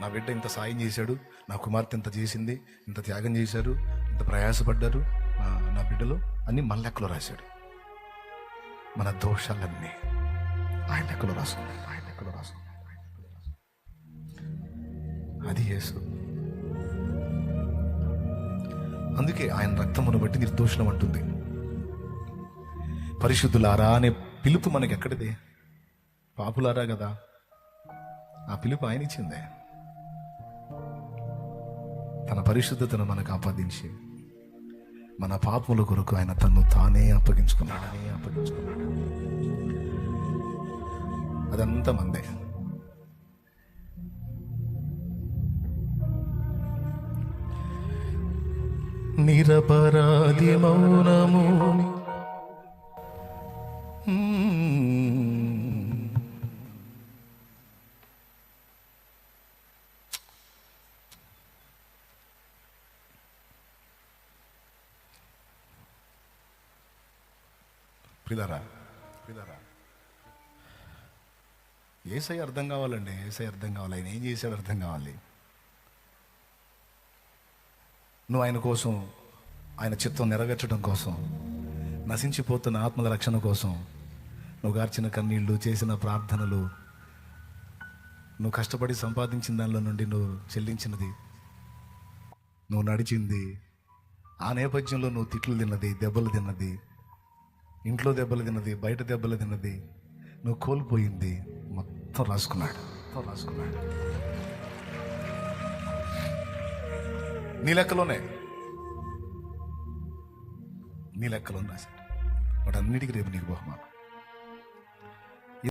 నా బిడ్డ ఇంత సాయం చేశాడు, నా కుమార్తె ఇంత చేసింది, ఇంత త్యాగం చేశారు, ఇంత ప్రయాసపడ్డారు నా బిడ్డలు అని మన లెక్కలో రాశాడు. మన దోషాలన్నీ ఆయన లెక్కలో రాసుకున్నాడు. ఆయన లెక్కలో రాసుకున్నాడు. అది యేసు. అందుకే ఆయన రక్తమును బట్టి నిర్దోషం అంటుంది. పరిశుద్ధులారా అనే పిలుపు మనకి ఎక్కడిది? పాపులారా కదా, ఆ పిలుపు ఆయన ఇచ్చిందే. తన పరిశుద్ధతను మనకు ఆపాదించి మన పాపముల కొరకు ఆయన తను తానే అప్పగించుకున్నాడు. అదంతా మందే. నిరపరాధి మౌనము పిల్లరా, యేసయ్య అర్థం కావాలండి. యేసయ్య అర్థం కావాలి. ఆయన ఏం చేశాడు అర్థం కావాలి. నువ్వు ఆయన కోసం, ఆయన చిత్తం నెరవేర్చడం కోసం, నశించిపోతున్న ఆత్మల రక్షణ కోసం నువ్వు గార్చిన కన్నీళ్ళు, చేసిన ప్రార్థనలు, నువ్వు కష్టపడి సంపాదించిన దానిలో నుండి నువ్వు చెల్లించినది, నువ్వు నడిచింది, ఆ నేపథ్యంలో నువ్వు తిట్లు తిన్నది, దెబ్బలు తిన్నది, ఇంట్లో దెబ్బలు తిన్నది, బయట దెబ్బలు తిన్నది, నువ్వు కోల్పోయింది మొత్తం రాసుకున్నాడు. నీ లెక్కలో రాశాడు. వాటన్నిటికీ రేపు నీకు బహుమానం.